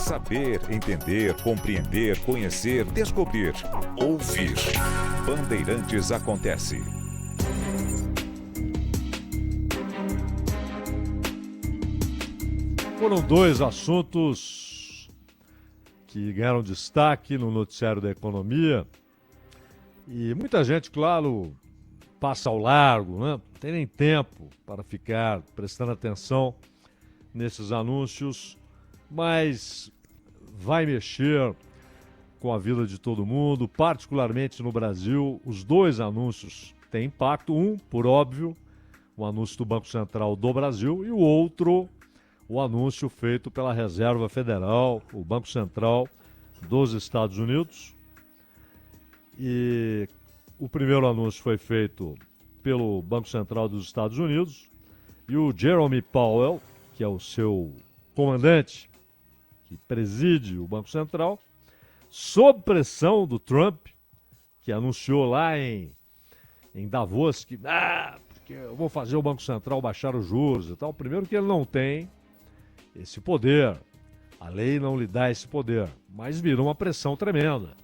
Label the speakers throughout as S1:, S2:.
S1: Saber, entender, compreender, conhecer, descobrir. Ouvir. Bandeirantes Acontece.
S2: Foram dois assuntos que ganharam destaque no noticiário da economia e muita gente, claro, passa ao largo, né? Não tem nem tempo para ficar prestando atenção nesses anúncios, mas vai mexer com a vida de todo mundo, particularmente no Brasil. Os dois anúncios têm impacto, um, por óbvio, o anúncio do Banco Central do Brasil, e o outro, o anúncio feito pela Reserva Federal, o Banco Central dos Estados Unidos. E o primeiro anúncio foi feito pelo Banco Central dos Estados Unidos e o Jerome Powell, que é o seu comandante, que preside o Banco Central, sob pressão do Trump, que anunciou lá em Davos que porque eu vou fazer o Banco Central baixar os juros e tal. Primeiro que ele não tem esse poder, a lei não lhe dá esse poder, mas virou uma pressão tremenda,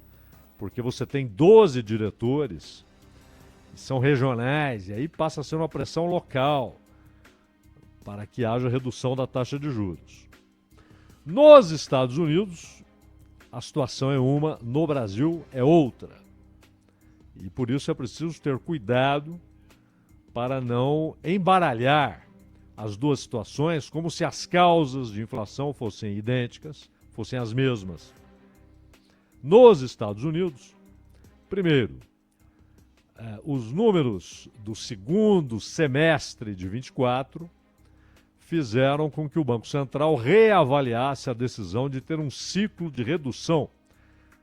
S2: porque você tem 12 diretores que são regionais, e aí passa a ser uma pressão local para que haja redução da taxa de juros. Nos Estados Unidos, a situação é uma, no Brasil é outra. E por isso é preciso ter cuidado para não embaralhar as duas situações como se as causas de inflação fossem idênticas, fossem as mesmas. Nos Estados Unidos, primeiro, os números do segundo semestre de 24 fizeram com que o Banco Central reavaliasse a decisão de ter um ciclo de redução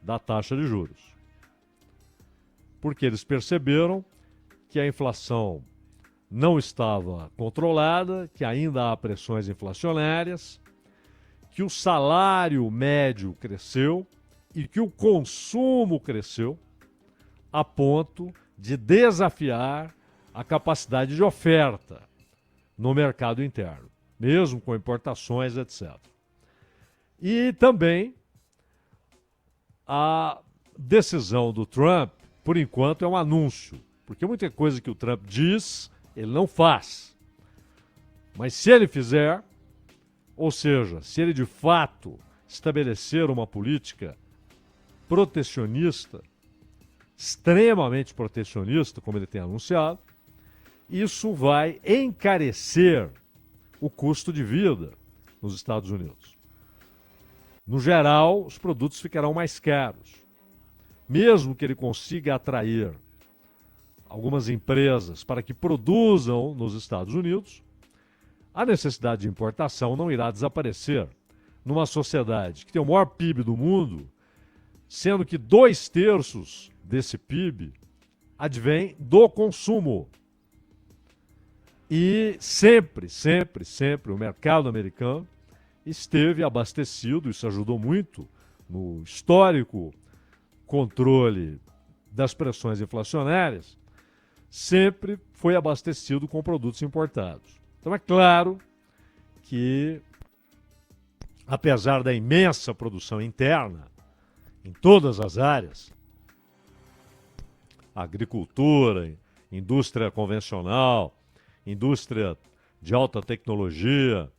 S2: da taxa de juros. Porque eles perceberam que a inflação não estava controlada, que ainda há pressões inflacionárias, que o salário médio cresceu e que o consumo cresceu a ponto de desafiar a capacidade de oferta no mercado interno, mesmo com importações, etc. E também a decisão do Trump, por enquanto, é um anúncio, porque muita coisa que o Trump diz, ele não faz. Mas se ele fizer, ou seja, se ele de fato estabelecer uma política protecionista, extremamente protecionista, como ele tem anunciado, isso vai encarecer o custo de vida nos Estados Unidos. No geral, os produtos ficarão mais caros. Mesmo que ele consiga atrair algumas empresas para que produzam nos Estados Unidos, a necessidade de importação não irá desaparecer numa sociedade que tem o maior PIB do mundo, sendo que 2/3 desse PIB advém do consumo. E sempre o mercado americano esteve abastecido, isso ajudou muito no histórico controle das pressões inflacionárias, sempre foi abastecido com produtos importados. Então é claro que, apesar da imensa produção interna em todas as áreas, agricultura, indústria convencional, indústria de alta tecnologia,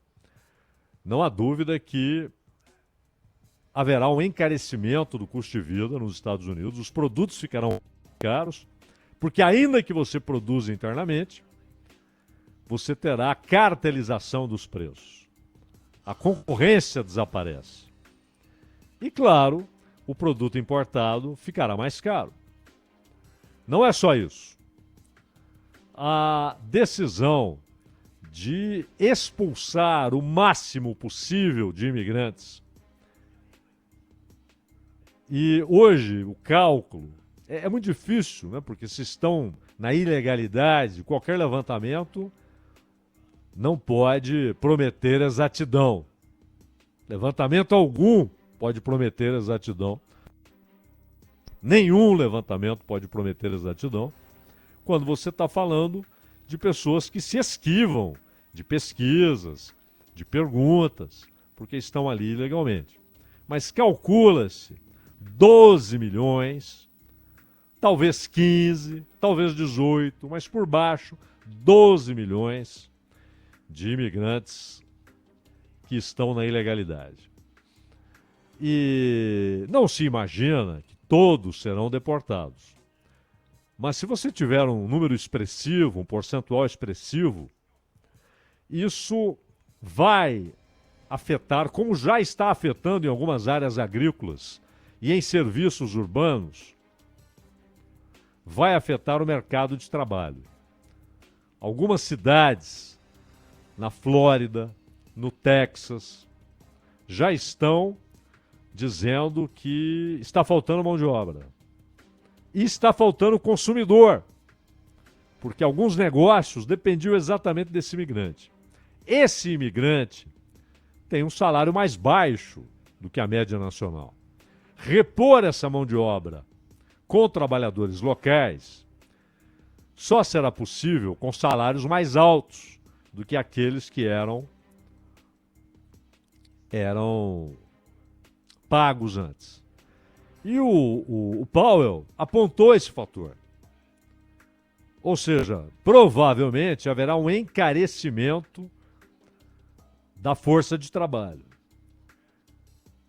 S2: não há dúvida que haverá um encarecimento do custo de vida nos Estados Unidos, os produtos ficarão caros, porque ainda que você produza internamente, você terá a cartelização dos preços. A concorrência desaparece. E, claro, o produto importado ficará mais caro. Não é só isso. A decisão de expulsar o máximo possível de imigrantes. E hoje o cálculo é muito difícil, né? Porque se estão na ilegalidade, qualquer levantamento não pode prometer exatidão. Levantamento algum pode prometer exatidão. Nenhum levantamento pode prometer exatidão quando você está falando de pessoas que se esquivam de pesquisas, de perguntas, porque estão ali ilegalmente. mas calcula-se 12 milhões, talvez 15, talvez 18, mas por baixo 12 milhões de imigrantes que estão na ilegalidade. E não se imagina que todos serão deportados. Mas se você tiver um número expressivo, um percentual expressivo, isso vai afetar, como já está afetando em algumas áreas agrícolas e em serviços urbanos, vai afetar o mercado de trabalho. Algumas cidades, na Flórida, no Texas, já estão dizendo que está faltando mão de obra. E está faltando consumidor, porque alguns negócios dependiam exatamente desse imigrante. Esse imigrante tem um salário mais baixo do que a média nacional. Repor essa mão de obra com trabalhadores locais só será possível com salários mais altos do que aqueles que eram pagos antes. E o Powell apontou esse fator. Ou seja, provavelmente haverá um encarecimento da força de trabalho.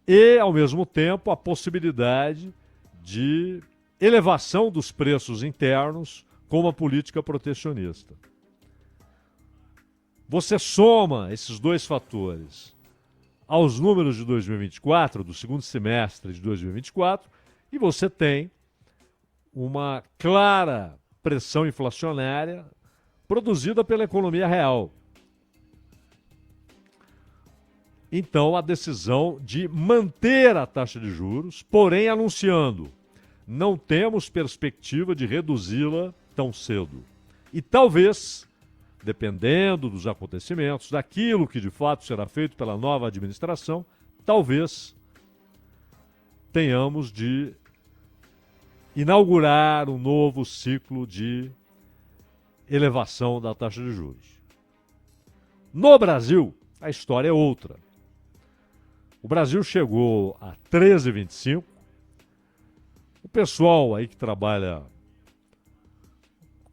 S2: E, ao mesmo tempo, a possibilidade de elevação dos preços internos com uma política protecionista. Você soma esses dois fatores aos números de 2024, do segundo semestre de 2024, e você tem uma clara pressão inflacionária produzida pela economia real. Então, a decisão de manter a taxa de juros, porém anunciando, não temos perspectiva de reduzi-la tão cedo. E talvez, dependendo dos acontecimentos, daquilo que de fato será feito pela nova administração, talvez tenhamos de inaugurar um novo ciclo de elevação da taxa de juros. No Brasil, a história é outra. O Brasil chegou a 13,25. O pessoal aí que trabalha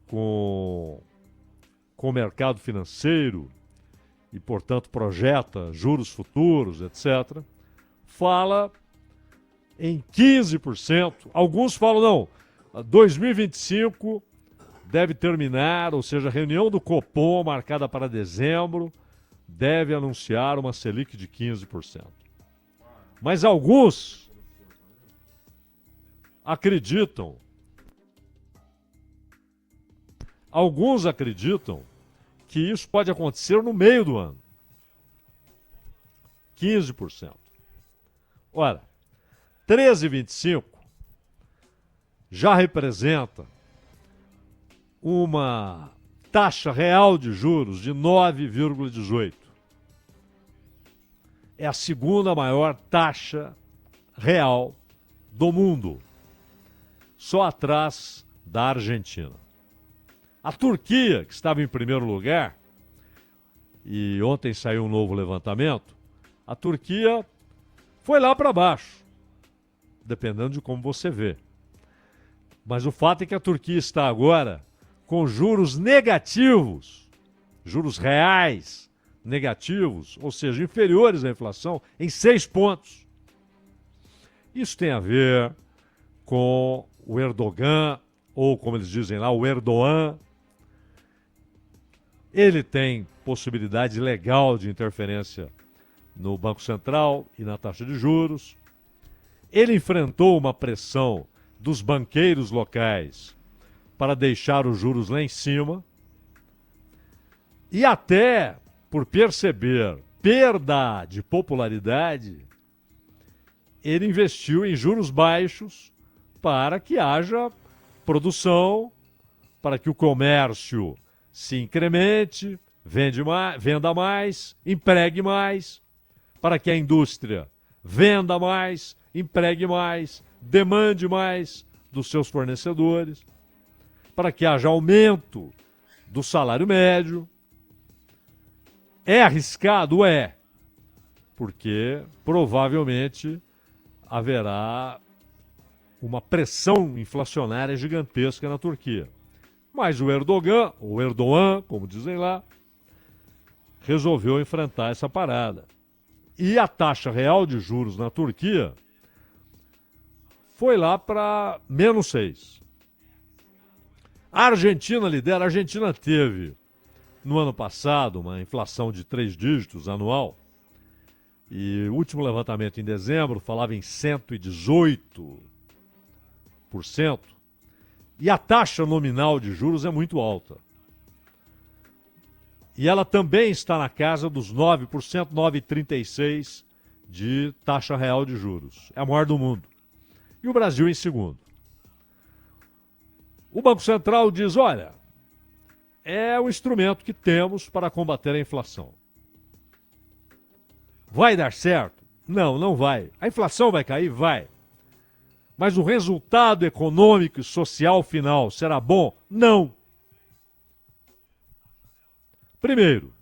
S2: com o mercado financeiro e, portanto, projeta juros futuros, etc., fala em 15%. Alguns falam, não, 2025 deve terminar, ou seja, a reunião do Copom, marcada para dezembro, deve anunciar uma Selic de 15%. Mas alguns acreditam que isso pode acontecer no meio do ano. 15%. Ora, 13,25 já representa uma taxa real de juros de 9,18. É a segunda maior taxa real do mundo, só atrás da Argentina. A Turquia, que estava em primeiro lugar, e ontem saiu um novo levantamento, a Turquia foi lá para baixo, dependendo de como você vê. Mas o fato é que a Turquia está agora com juros negativos, juros reais negativos, ou seja, inferiores à inflação, em 6 pontos. Isso tem a ver com o Erdogan, ou como eles dizem lá, o Erdogan. Ele tem possibilidade legal de interferência no Banco Central e na taxa de juros. Ele enfrentou uma pressão dos banqueiros locais para deixar os juros lá em cima. E até por perceber perda de popularidade, ele investiu em juros baixos para que haja produção, para que o comércio se incremente, venda mais, empregue mais, para que a indústria venda mais, empregue mais, demande mais dos seus fornecedores, para que haja aumento do salário médio. É arriscado? É, porque provavelmente haverá uma pressão inflacionária gigantesca na Turquia. Mas o Erdogan, ou Erdogan, como dizem lá, resolveu enfrentar essa parada. E a taxa real de juros na Turquia foi lá para menos 6. A Argentina lidera. A Argentina teve, no ano passado, uma inflação de 3 dígitos anual. E o último levantamento em dezembro falava em 118%. E a taxa nominal de juros é muito alta. E ela também está na casa dos 9%, 9,36% de taxa real de juros. É a maior do mundo. E o Brasil em segundo. O Banco Central diz, olha, é o instrumento que temos para combater a inflação. Vai dar certo? Não, não vai. A inflação vai cair? Vai. Mas o resultado econômico e social final será bom? Não. Primeiro,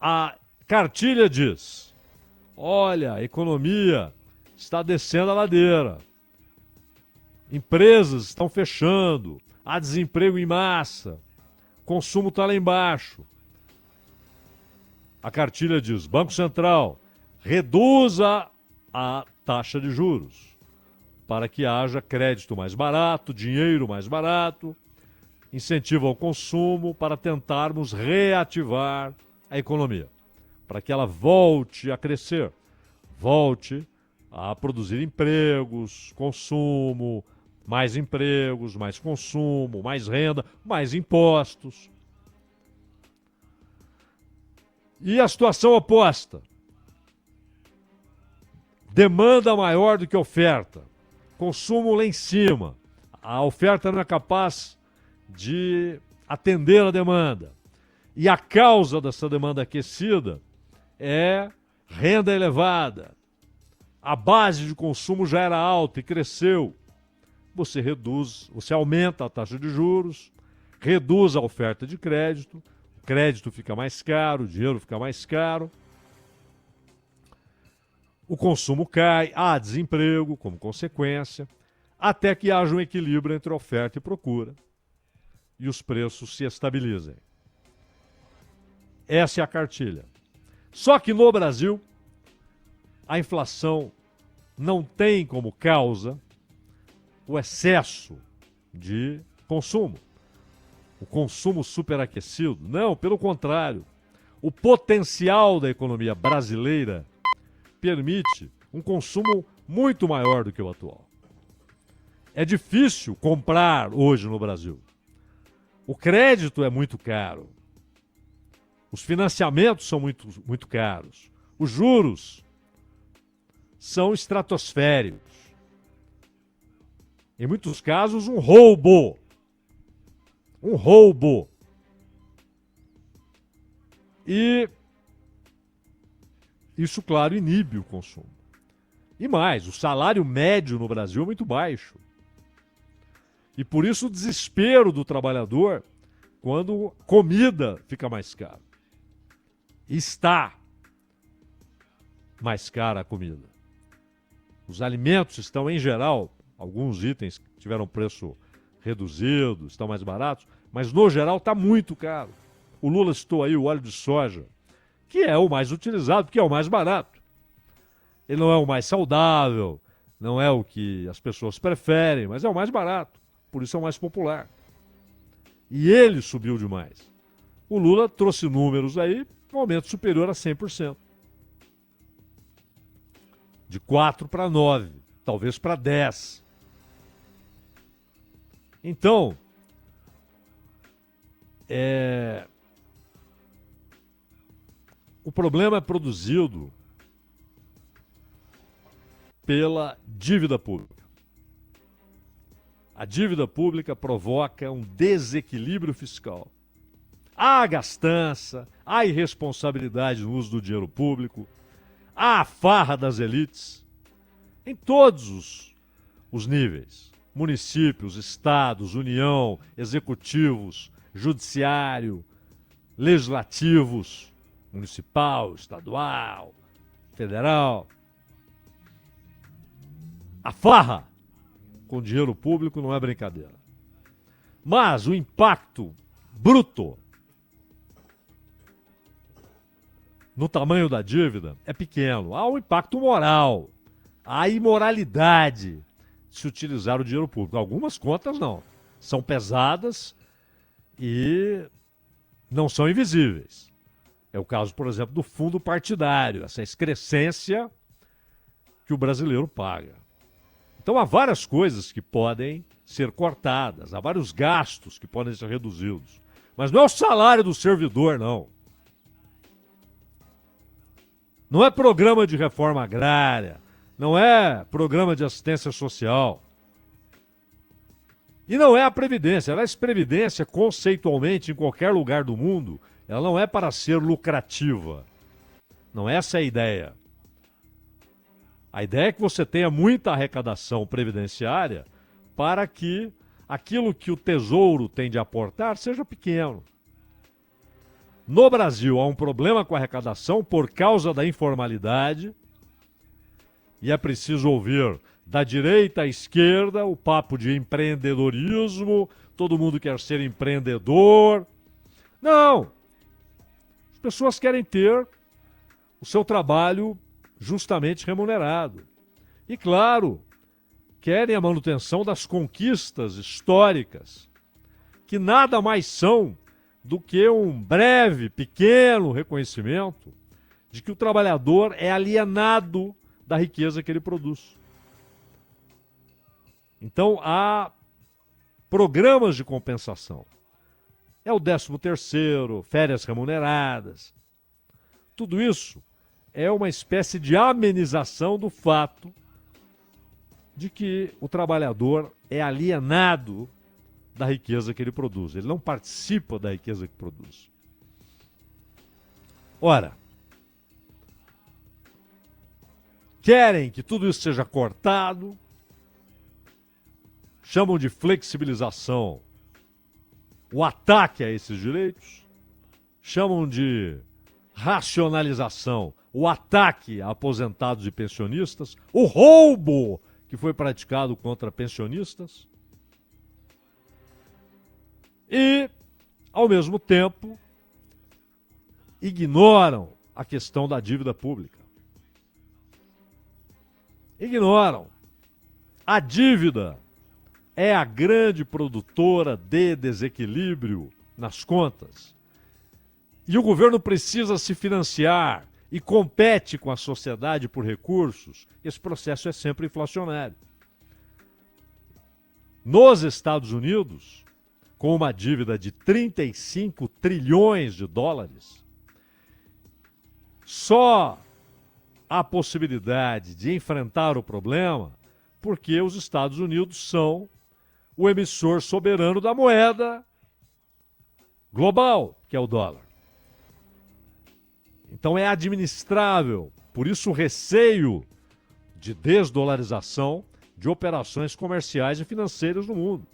S2: a cartilha diz, olha, a economia está descendo a ladeira. Empresas estão fechando, há desemprego em massa, consumo está lá embaixo. A cartilha diz, Banco Central, reduza a taxa de juros para que haja crédito mais barato, dinheiro mais barato, incentivo ao consumo para tentarmos reativar a economia, para que ela volte a crescer, volte a produzir empregos, consumo, mais empregos, mais consumo, mais renda, mais impostos. E a situação oposta. Demanda maior do que oferta. Consumo lá em cima. A oferta não é capaz de atender a demanda. E a causa dessa demanda aquecida é renda elevada. A base de consumo já era alta e cresceu. Você reduz, você aumenta a taxa de juros, reduz a oferta de crédito, o crédito fica mais caro, o dinheiro fica mais caro, o consumo cai, há desemprego como consequência, até que haja um equilíbrio entre oferta e procura e os preços se estabilizem. Essa é a cartilha. Só que no Brasil, a inflação não tem como causa o excesso de consumo, o consumo superaquecido. Não, pelo contrário. O potencial da economia brasileira permite um consumo muito maior do que o atual. É difícil comprar hoje no Brasil. O crédito é muito caro. Os financiamentos são muito caros. Os juros são estratosféricos. Em muitos casos, um roubo. Um roubo. E isso, claro, inibe o consumo. E mais, o salário médio no Brasil é muito baixo. E por isso o desespero do trabalhador quando comida fica mais cara. Está mais cara a comida. Os alimentos estão, em geral, alguns itens tiveram preço reduzido, estão mais baratos, mas no geral está muito caro. O Lula citou aí o óleo de soja, que é o mais utilizado, porque é o mais barato. Ele não é o mais saudável, não é o que as pessoas preferem, mas é o mais barato, por isso é o mais popular. E ele subiu demais. O Lula trouxe números aí, um aumento superior a 100%. De 4 para 9, talvez para 10. Então, o problema é produzido pela dívida pública. A dívida pública provoca um desequilíbrio fiscal. Há gastança, há irresponsabilidade no uso do dinheiro público, há a farra das elites em todos os níveis. Municípios, estados, União, executivos, judiciário, legislativos, municipal, estadual, federal. A farra com dinheiro público não é brincadeira. Mas o impacto bruto no tamanho da dívida é pequeno. Há um impacto moral, há imoralidade de se utilizar o dinheiro público. Algumas contas não. São pesadas e não são invisíveis. É o caso, por exemplo, do fundo partidário, essa excrescência que o brasileiro paga. Então há várias coisas que podem ser cortadas, há vários gastos que podem ser reduzidos. Mas não é o salário do servidor, não. Não é programa de reforma agrária, não é programa de assistência social. E não é a Previdência. Aliás, Previdência, conceitualmente, em qualquer lugar do mundo, ela não é para ser lucrativa. Não é essa a ideia. A ideia é que você tenha muita arrecadação previdenciária para que aquilo que o Tesouro tem de aportar seja pequeno. No Brasil, há um problema com a arrecadação por causa da informalidade e é preciso ouvir da direita à esquerda o papo de empreendedorismo, todo mundo quer ser empreendedor. Não! As pessoas querem ter o seu trabalho justamente remunerado. E, claro, querem a manutenção das conquistas históricas, que nada mais são do que um breve, pequeno reconhecimento de que o trabalhador é alienado da riqueza que ele produz. Então, há programas de compensação. É o 13º, férias remuneradas. Tudo isso é uma espécie de amenização do fato de que o trabalhador é alienado da riqueza que ele produz. Ele não participa da riqueza que produz. Ora, querem que tudo isso seja cortado, chamam de flexibilização o ataque a esses direitos, chamam de racionalização o ataque a aposentados e pensionistas, o roubo que foi praticado contra pensionistas e, ao mesmo tempo, ignoram a questão da dívida pública. Ignoram. A dívida é a grande produtora de desequilíbrio nas contas. E o governo precisa se financiar e compete com a sociedade por recursos. Esse processo é sempre inflacionário. Nos Estados Unidos, com uma dívida de 35 trilhões de dólares, só há possibilidade de enfrentar o problema porque os Estados Unidos são o emissor soberano da moeda global, que é o dólar. Então é administrável, por isso o receio de desdolarização de operações comerciais e financeiras no mundo.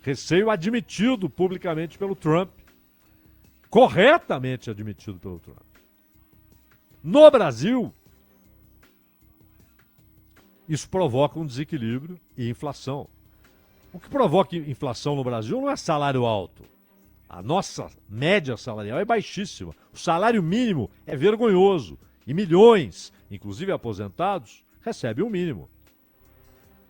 S2: Receio admitido publicamente pelo Trump, corretamente admitido pelo Trump. No Brasil, isso provoca um desequilíbrio e inflação. O que provoca inflação no Brasil não é salário alto. A nossa média salarial é baixíssima. O salário mínimo é vergonhoso. E milhões, inclusive aposentados, recebem o mínimo.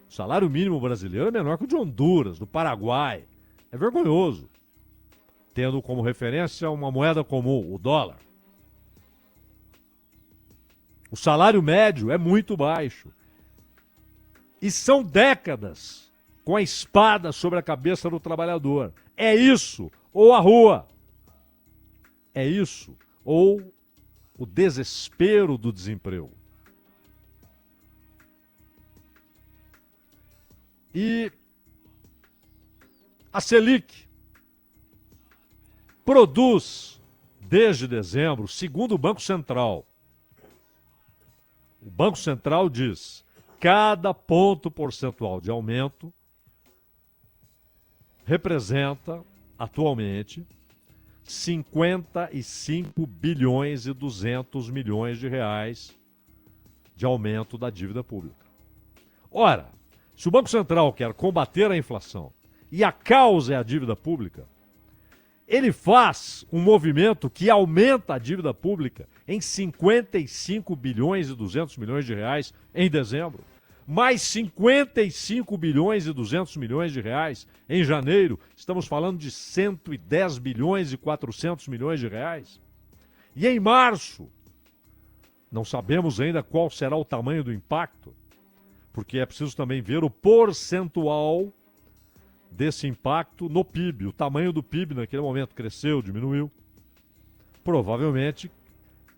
S2: O salário mínimo brasileiro é menor que o de Honduras, do Paraguai. É vergonhoso. Tendo como referência uma moeda comum, o dólar. O salário médio é muito baixo. E são décadas com a espada sobre a cabeça do trabalhador. É isso ou a rua. É isso ou o desespero do desemprego. E a Selic produz, desde dezembro, segundo o Banco Central. O Banco Central diz: cada ponto percentual de aumento representa, atualmente, 55 bilhões e 200 milhões de reais de aumento da dívida pública. Ora, se o Banco Central quer combater a inflação e a causa é a dívida pública, ele faz um movimento que aumenta a dívida pública em 55 bilhões e 200 milhões de reais em dezembro, mais 55 bilhões e 200 milhões de reais em janeiro. Estamos falando de 110 bilhões e 400 milhões de reais. E em março, não sabemos ainda qual será o tamanho do impacto, porque é preciso também ver o percentual desse impacto no PIB. O tamanho do PIB naquele momento cresceu, diminuiu. Provavelmente,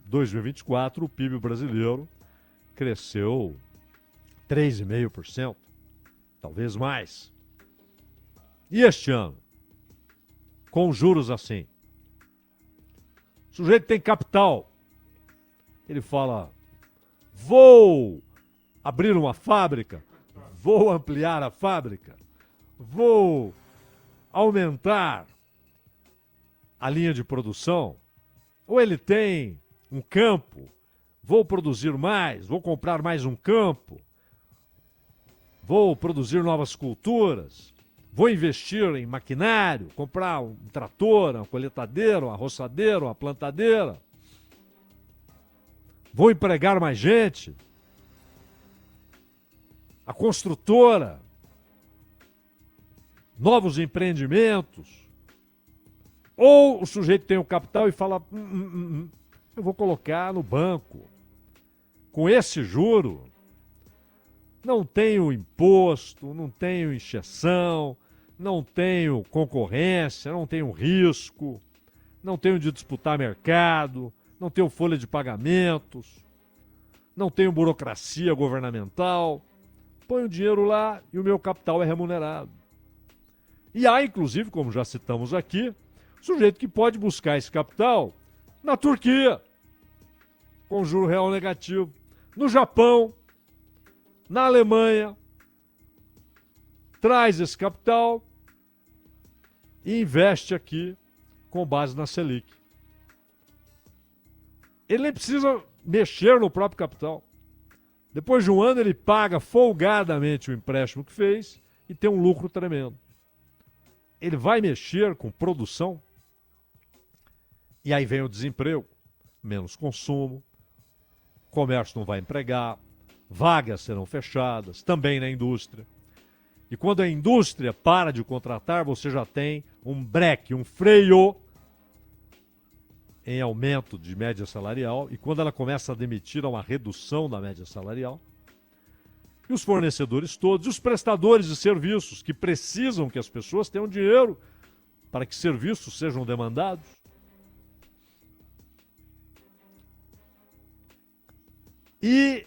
S2: 2024, o PIB brasileiro cresceu 3,5%, talvez mais. E este ano, com juros assim, o sujeito tem capital, ele fala, vou abrir uma fábrica, vou ampliar a fábrica, vou aumentar a linha de produção, ou ele tem um campo, vou produzir mais, vou comprar mais um campo, vou produzir novas culturas, vou investir em maquinário, comprar um trator, uma colheitadeira, uma roçadeira, uma plantadeira, vou empregar mais gente, a construtora, novos empreendimentos, ou o sujeito tem o capital e fala, eu vou colocar no banco, com esse juro, não tenho imposto, não tenho injeção, não tenho concorrência, não tenho risco, não tenho de disputar mercado, não tenho folha de pagamentos, não tenho burocracia governamental, ponho o dinheiro lá e o meu capital é remunerado. E há, inclusive, como já citamos aqui, sujeito que pode buscar esse capital na Turquia, com juro real negativo, no Japão, na Alemanha, traz esse capital e investe aqui com base na Selic. Ele nem precisa mexer no próprio capital. Depois de um ano, ele paga folgadamente o empréstimo que fez e tem um lucro tremendo. Ele vai mexer com produção e aí vem o desemprego, menos consumo, comércio não vai empregar, vagas serão fechadas, também na indústria. E quando a indústria para de contratar, você já tem um breque, um freio em aumento de média salarial. E quando ela começa a demitir, há uma redução da média salarial. E os fornecedores todos, e os prestadores de serviços que precisam que as pessoas tenham dinheiro para que serviços sejam demandados. E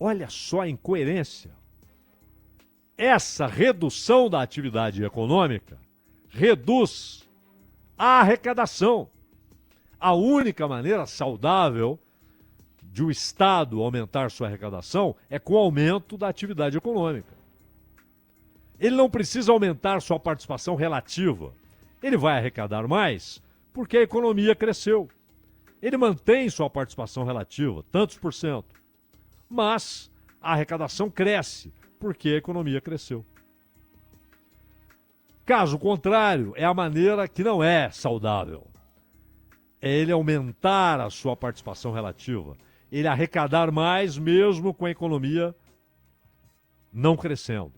S2: olha só a incoerência. Essa redução da atividade econômica reduz a arrecadação. A única maneira saudável de o Estado aumentar sua arrecadação é com o aumento da atividade econômica. Ele não precisa aumentar sua participação relativa. Ele vai arrecadar mais porque a economia cresceu. Ele mantém sua participação relativa, tantos por cento. Mas a arrecadação cresce porque a economia cresceu. Caso contrário, é a maneira que não é saudável. É ele aumentar a sua participação relativa. Ele arrecadar mais mesmo com a economia não crescendo.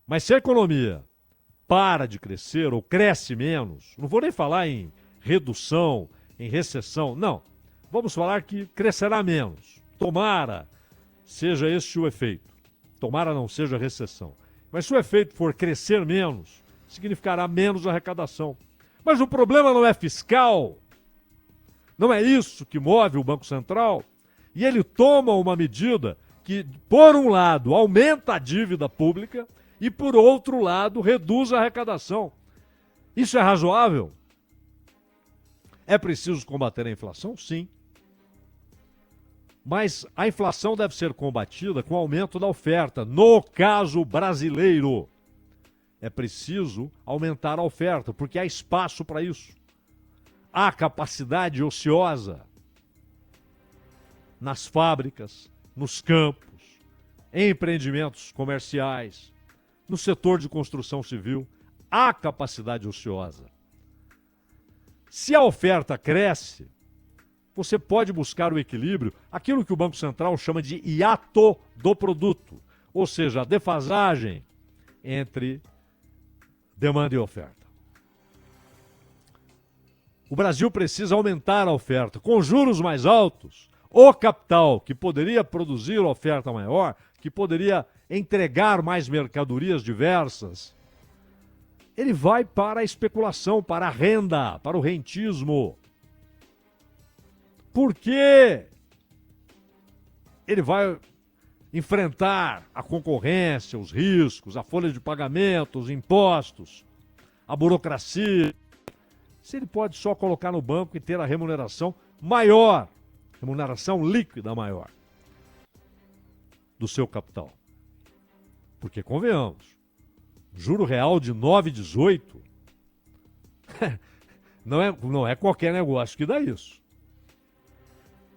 S2: Mas se a economia para de crescer ou cresce menos, não vou nem falar em redução, em recessão, não. Vamos falar que crescerá menos. Tomara seja este o efeito. Tomara não seja recessão. Mas se o efeito for crescer menos, significará menos arrecadação. Mas o problema não é fiscal. Não é isso que move o Banco Central. E ele toma uma medida que, por um lado, aumenta a dívida pública e, por outro lado, reduz a arrecadação. Isso é razoável? É preciso combater a inflação? Sim. Mas a inflação deve ser combatida com o aumento da oferta. No caso brasileiro, é preciso aumentar a oferta, porque há espaço para isso. Há capacidade ociosa nas fábricas, nos campos, em empreendimentos comerciais, no setor de construção civil, há capacidade ociosa. Se a oferta cresce, você pode buscar o equilíbrio, aquilo que o Banco Central chama de hiato do produto, ou seja, a defasagem entre demanda e oferta. O Brasil precisa aumentar a oferta. Com juros mais altos, o capital que poderia produzir oferta maior, que poderia entregar mais mercadorias diversas, ele vai para a especulação, para a renda, para o rentismo. Por quê? Ele vai enfrentar a concorrência, os riscos, a folha de pagamento, os impostos, a burocracia. Se ele pode só colocar no banco e ter a remuneração maior, remuneração líquida maior do seu capital. Porque, convenhamos, juro real de 9,18 não é qualquer negócio que dá isso.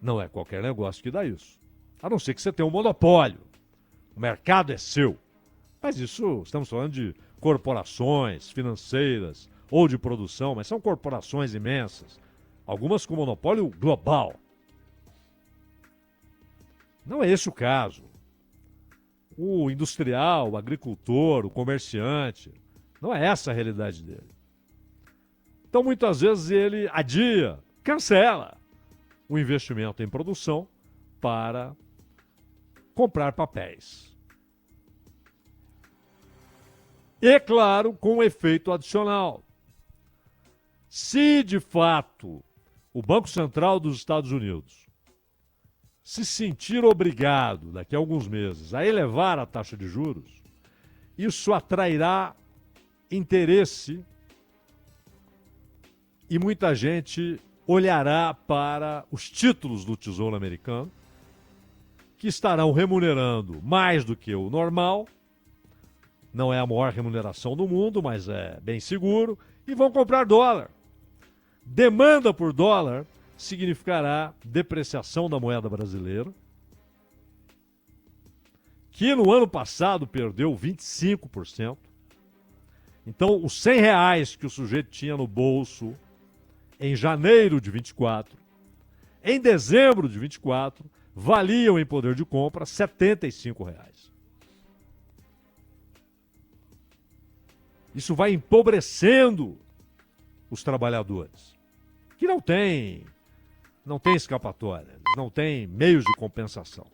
S2: Não é qualquer negócio que dá isso. A não ser que você tenha um monopólio. O mercado é seu. Mas isso, estamos falando de corporações financeiras ou de produção, mas são corporações imensas. Algumas com monopólio global. Não é esse o caso. O industrial, o agricultor, o comerciante, não é essa a realidade dele. Então, muitas vezes, ele adia, cancela o investimento em produção para comprar papéis. E, claro, com um efeito adicional. Se, de fato, o Banco Central dos Estados Unidos se sentir obrigado, daqui a alguns meses, a elevar a taxa de juros, isso atrairá interesse e muita gente olhará para os títulos do Tesouro Americano, que estarão remunerando mais do que o normal. Não é a maior remuneração do mundo, mas é bem seguro, e vão comprar dólar. Demanda por dólar significará depreciação da moeda brasileira, que no ano passado perdeu 25%. Então, os R$100 que o sujeito tinha no bolso em janeiro de 24, em dezembro de 24, valiam em poder de compra R$75. Isso vai empobrecendo os trabalhadores, que não têm escapatória, eles não têm meios de compensação.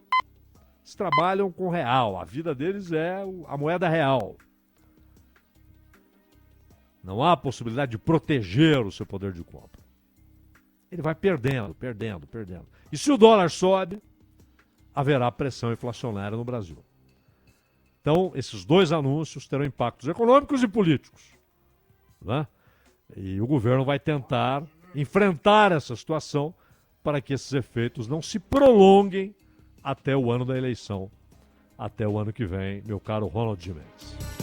S2: Eles trabalham com real, a vida deles é a moeda real. Não há possibilidade de proteger o seu poder de compra. Ele vai perdendo. E se o dólar sobe, haverá pressão inflacionária no Brasil. Então, esses dois anúncios terão impactos econômicos e políticos, né? E o governo vai tentar enfrentar essa situação para que esses efeitos não se prolonguem até o ano da eleição, até o ano que vem, meu caro Ronald Gimenez.